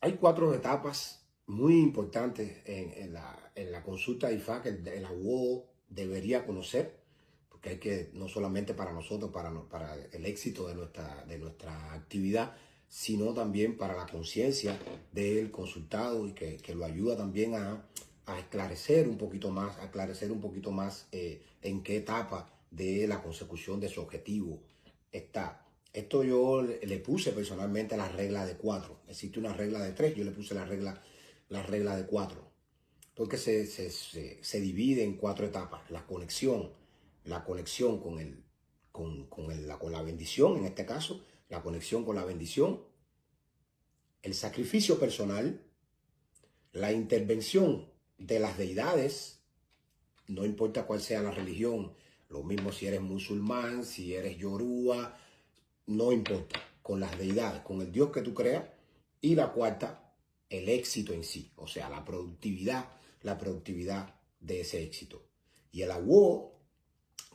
Hay 4 etapas muy importantes en la consulta de IFA que el abogado debería conocer, porque hay que, no solamente para nosotros, para el éxito de nuestra actividad, sino también para la conciencia del consultado y que lo ayuda también a esclarecer un poquito más, en qué etapa de la consecución de su objetivo está. Esto yo le puse personalmente la regla de 4. Existe una regla de 3, yo le puse la regla de 4. Porque se divide en 4 etapas. La conexión con la bendición, en este caso, la conexión con la bendición, el sacrificio personal, la intervención de las deidades, no importa cuál sea la religión, lo mismo si eres musulmán, si eres yoruba, no importa, con las deidades, con el Dios que tú creas. Y la cuarta, el éxito en sí, o sea, la productividad de ese éxito. Y el abogado,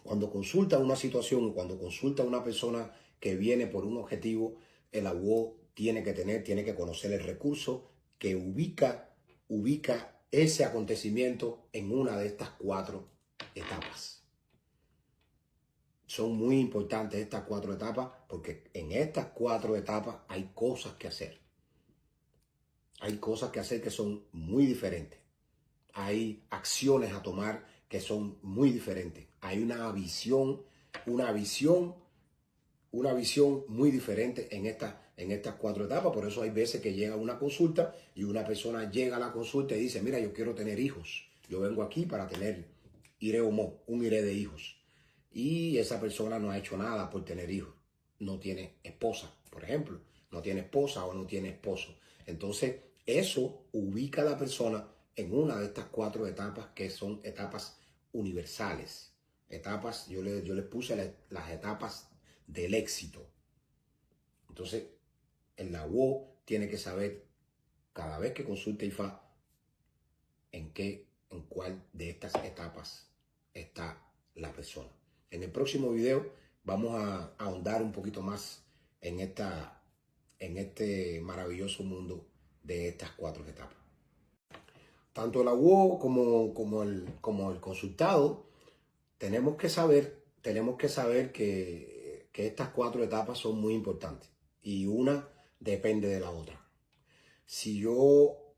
cuando consulta una situación, cuando consulta a una persona que viene por un objetivo, el abogado tiene que conocer el recurso que ubica ese acontecimiento en una de estas 4 etapas. Son muy importantes estas 4 etapas porque en estas 4 etapas hay cosas que hacer. Hay cosas que hacer que son muy diferentes. Hay acciones a tomar que son muy diferentes. Hay una visión muy diferente en estas 4 etapas. Por eso hay veces que llega una consulta y una persona llega a la consulta y dice, mira, yo quiero tener hijos. Yo vengo aquí para tener un iré de hijos. Y esa persona no ha hecho nada por tener hijos. No tiene esposa, por ejemplo. No tiene esposa o no tiene esposo. Entonces, eso ubica a la persona en una de estas 4 etapas que son etapas universales. Etapas, yo les puse las etapas del éxito. Entonces, el abogado tiene que saber cada vez que consulte IFA en cuál de estas etapas está la persona. En el próximo video vamos a ahondar un poquito más en este maravilloso mundo de estas 4 etapas. Tanto el abogado como el consultado tenemos que saber que estas 4 etapas son muy importantes y una depende de la otra. Si yo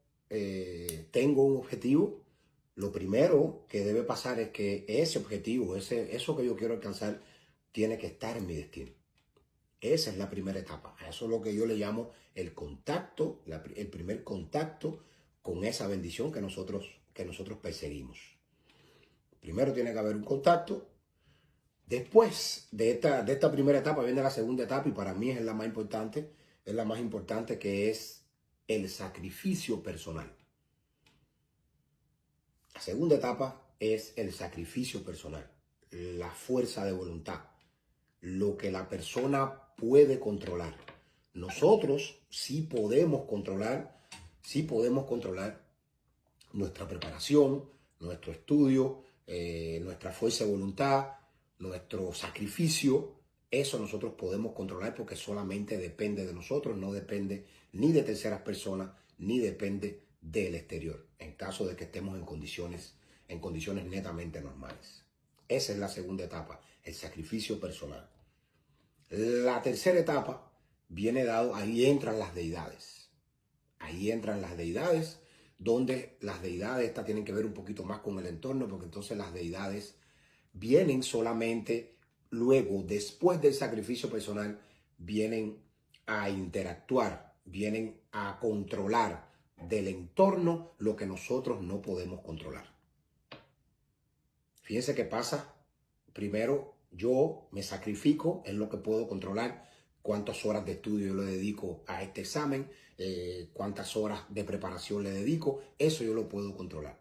tengo un objetivo, lo primero que debe pasar es que ese objetivo, eso que yo quiero alcanzar, tiene que estar en mi destino. Esa es la primera etapa. A eso es lo que yo le llamo el contacto, el primer contacto con esa bendición que nosotros perseguimos. Primero tiene que haber un contacto. Después de esta primera etapa viene la segunda etapa y para mí es la más importante, que es el sacrificio personal. La segunda etapa es el sacrificio personal, la fuerza de voluntad, lo que la persona puede controlar. Nosotros sí podemos controlar nuestra preparación, nuestro estudio, nuestra fuerza de voluntad, nuestro sacrificio. Eso nosotros podemos controlar porque solamente depende de nosotros, no depende ni de terceras personas, ni depende del exterior, en caso de que estemos en condiciones netamente normales. Esa es la segunda etapa, el sacrificio personal. La tercera etapa viene dado, ahí entran las deidades. Ahí entran las deidades, donde las deidades estas tienen que ver un poquito más con el entorno, porque entonces las deidades vienen solamente luego, después del sacrificio personal, vienen a interactuar, vienen a controlar del entorno lo que nosotros no podemos controlar. Fíjense qué pasa. Primero, yo me sacrifico en lo que puedo controlar. Cuántas horas de estudio yo le dedico a este examen, cuántas horas de preparación le dedico, eso yo lo puedo controlar.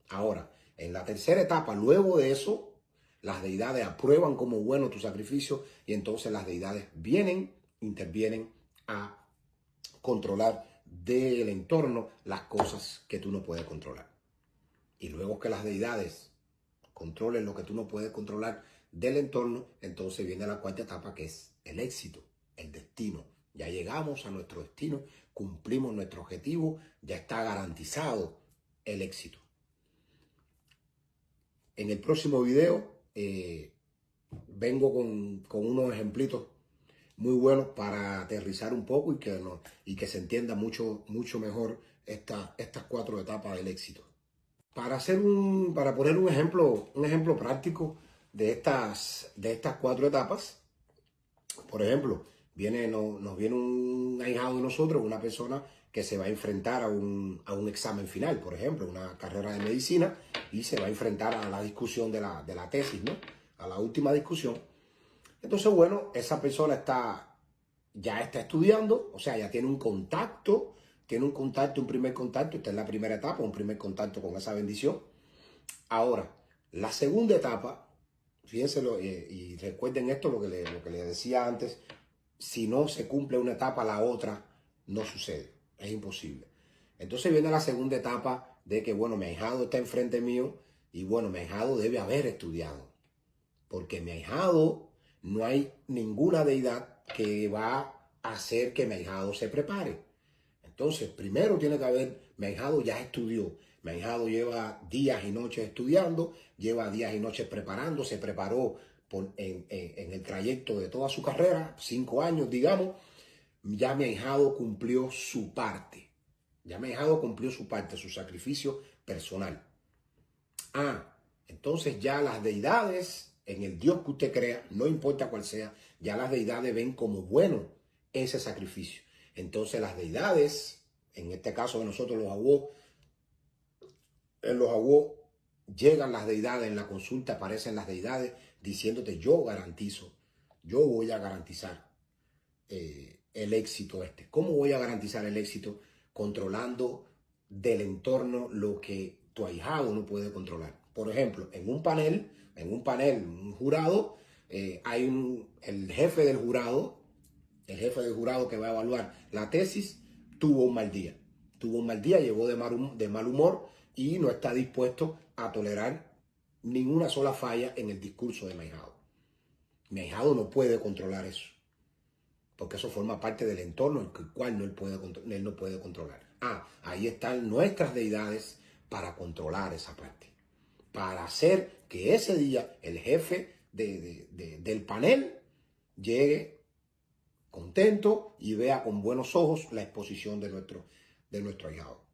Ahora, en la tercera etapa, luego de eso, las deidades aprueban como bueno tu sacrificio y entonces las deidades intervienen a controlar del entorno las cosas que tú no puedes controlar. Y luego que las deidades controlen lo que tú no puedes controlar del entorno, entonces viene la cuarta etapa, que es el éxito, el destino. Ya llegamos a nuestro destino cumplimos nuestro objetivo, ya está garantizado el éxito. En el próximo video vengo con unos ejemplitos muy buenos para aterrizar un poco y que se entienda mucho mejor estas 4 etapas del éxito. Para poner un ejemplo práctico de estas 4 etapas, por ejemplo, nos viene un ahijado de nosotros, una persona que se va a enfrentar a un examen final, por ejemplo, una carrera de medicina, y se va a enfrentar a la discusión de la tesis, ¿no? A la última discusión. Entonces, bueno, esa persona ya está estudiando, o sea, ya tiene un contacto, un primer contacto, esta es la primera etapa, un primer contacto con esa bendición. Ahora, la segunda etapa, fíjense, y recuerden esto, lo que les decía antes, si no se cumple una etapa, la otra no sucede, es imposible. Entonces viene la segunda etapa de que, bueno, mi ahijado está enfrente mío y, bueno, mi ahijado debe haber estudiado, porque mi ahijado, no hay ninguna deidad que va a hacer que mi ahijado se prepare. Entonces, primero tiene que haber, mi ahijado ya estudió, mi ahijado lleva días y noches estudiando, lleva días y noches preparando, se preparó en el trayecto de toda su carrera, 5 años, digamos, ya mi ahijado cumplió su parte. Ya mi ahijado cumplió su parte, su sacrificio personal. Entonces ya las deidades, en el Dios que usted crea, no importa cuál sea, ya las deidades ven como bueno ese sacrificio. Entonces las deidades, en este caso de nosotros los aguó, en los aguó llegan las deidades en la consulta, aparecen las deidades diciéndote: yo garantizo, yo voy a garantizar el éxito este. ¿Cómo voy a garantizar el éxito? Controlando del entorno lo que tu ahijado no puede controlar. Por ejemplo, en un panel, un jurado, el jefe del jurado que va a evaluar la tesis, tuvo un mal día. Llegó de mal humor y no está dispuesto a tolerar ninguna sola falla en el discurso de mi ahijado. Mi ahijado no puede controlar eso, porque eso forma parte del entorno el cual él no puede controlar. Ahí están nuestras deidades para controlar esa parte, para hacer que ese día el jefe del panel llegue contento y vea con buenos ojos la exposición de nuestro ahijado.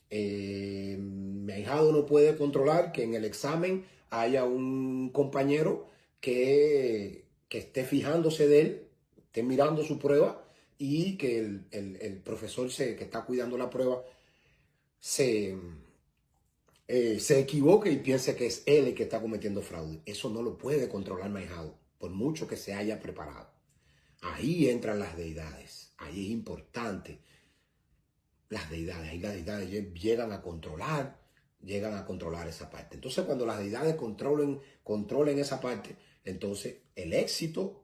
Mi ahijado no puede controlar que en el examen haya un compañero que esté fijándose de él, esté mirando su prueba, y que el profesor que está cuidando la prueba se equivoque y piense que es él el que está cometiendo fraude. Eso no lo puede controlar mi ahijado, por mucho que se haya preparado. Ahí entran las deidades. Ahí es importante. Ahí las deidades llegan a controlar esa parte. Entonces, cuando las deidades controlen esa parte, entonces el éxito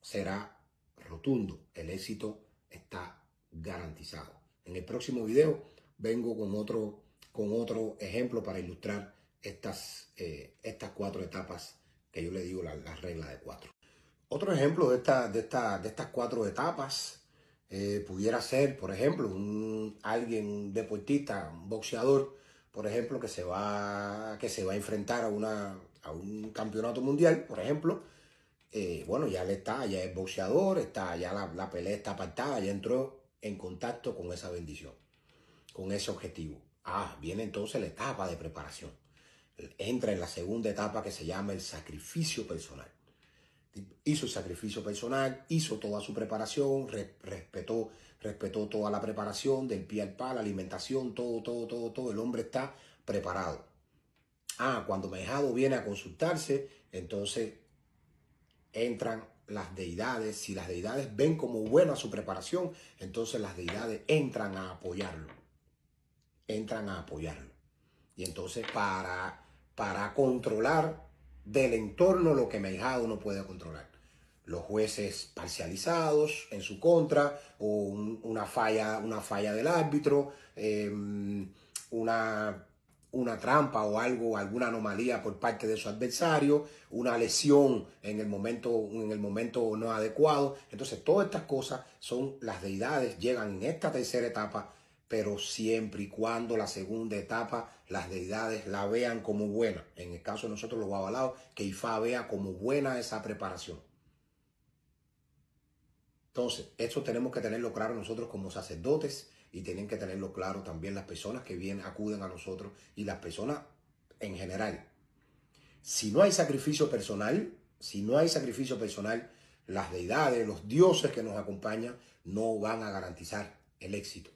será rotundo. El éxito está garantizado. En el próximo video vengo con otro ejemplo para ilustrar estas 4 etapas que yo le digo la regla de 4. Otro ejemplo de estas 4 etapas pudiera ser, por ejemplo, un deportista, un boxeador, por ejemplo, que se va a enfrentar a un campeonato mundial, por ejemplo. Bueno, ya es boxeador, ya la pelea está apartada, ya entró en contacto con esa bendición, con ese objetivo. Viene entonces la etapa de preparación. Entra en la segunda etapa, que se llama el sacrificio personal. Hizo el sacrificio personal, hizo toda su preparación, respetó toda la preparación, del pie al pie, la alimentación, todo. El hombre está preparado. Cuando mi ahijado viene a consultarse, entonces entran las deidades. Si las deidades ven como buena su preparación, entonces las deidades entran a apoyarlo. Y entonces para controlar del entorno lo que mi ahijado no puede controlar. Los jueces parcializados en su contra, o una falla del árbitro, una una trampa o algo, alguna anomalía por parte de su adversario, una lesión en el momento no adecuado. Entonces, todas estas cosas son las deidades, llegan en esta tercera etapa, pero siempre y cuando la segunda etapa las deidades la vean como buena. En el caso de nosotros los babalaos, que Ifá vea como buena esa preparación. Entonces, esto tenemos que tenerlo claro nosotros como sacerdotes y tienen que tenerlo claro también las personas que vienen, acuden a nosotros y las personas en general. Si no hay sacrificio personal, las deidades, los dioses que nos acompañan no van a garantizar el éxito.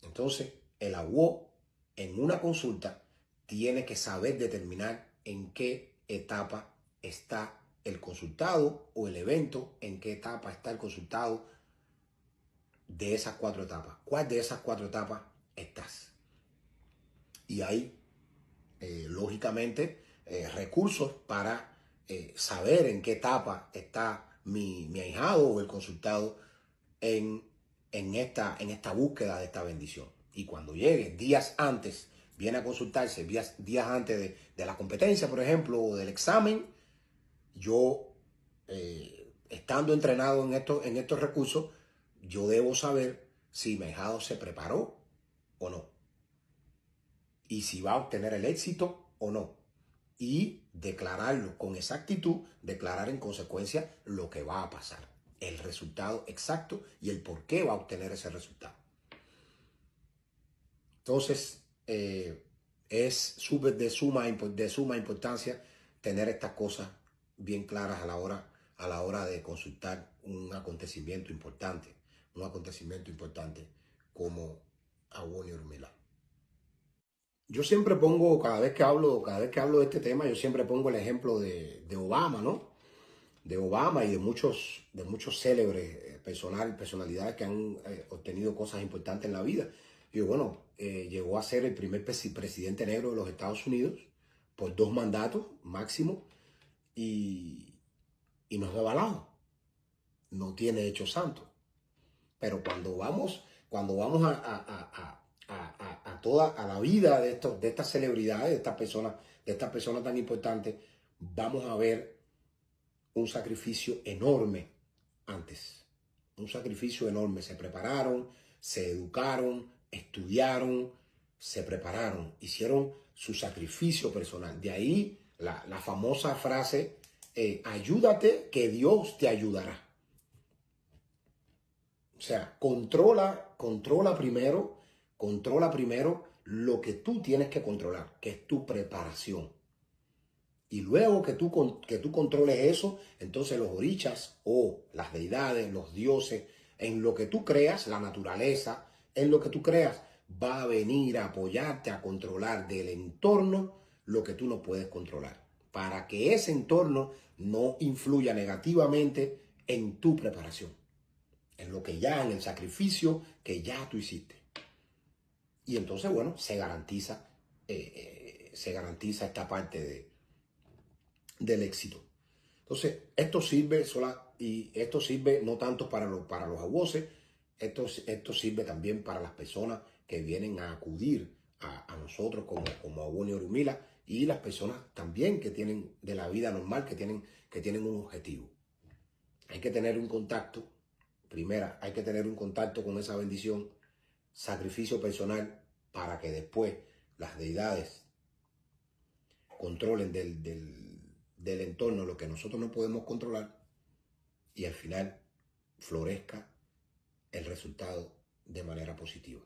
Entonces, el aguó en una consulta tiene que saber determinar en qué etapa está el consultado o el evento, en qué etapa está el consultado de esas 4 etapas. ¿Cuál de esas 4 etapas estás? Y hay, lógicamente, recursos para saber en qué etapa está mi ahijado o el consultado en esta búsqueda de esta bendición. Y cuando llegue días antes, viene a consultarse días antes de la competencia, por ejemplo, o del examen, yo, estando entrenado en estos recursos, yo debo saber si mi ahijado se preparó o no. Y si va a obtener el éxito o no. Y declararlo con exactitud, declarar en consecuencia lo que va a pasar, el resultado exacto y el por qué va a obtener ese resultado. Entonces, es de suma importancia tener estas cosas bien claras a la hora de consultar un acontecimiento importante como Awo ni Orunmila. Yo siempre pongo, cada vez que hablo de este tema, yo siempre pongo el ejemplo de Obama, ¿no? De Obama y de muchos célebres personalidades que han obtenido cosas importantes en la vida. Y bueno, llegó a ser el primer presidente negro de los Estados Unidos por 2 mandatos máximo y no es avalado, no tiene hecho santo. Pero cuando vamos a la vida de estas celebridades, de estas personas tan importantes, vamos a ver un sacrificio enorme antes. Un sacrificio enorme. Se prepararon, se educaron, estudiaron, se prepararon, hicieron su sacrificio personal. De ahí la famosa frase, ayúdate que Dios te ayudará. O sea, controla primero lo que tú tienes que controlar, que es tu preparación. Y luego que tú controles eso, entonces los orichas o las deidades, los dioses, en lo que tú creas, la naturaleza, en lo que tú creas, va a venir a apoyarte a controlar del entorno lo que tú no puedes controlar, para que ese entorno no influya negativamente en tu preparación, en en el sacrificio que ya tú hiciste. Y entonces, bueno, se garantiza esta parte del éxito. Entonces, esto sirve no tanto para los aguoses, esto sirve también para las personas que vienen a acudir a nosotros como Awo ni Orunmila y las personas también que tienen de la vida normal, que tienen un objetivo. Hay que tener un contacto, hay que tener un contacto con esa bendición, sacrificio personal, para que después las deidades controlen del entorno lo que nosotros no podemos controlar y al final florezca el resultado de manera positiva.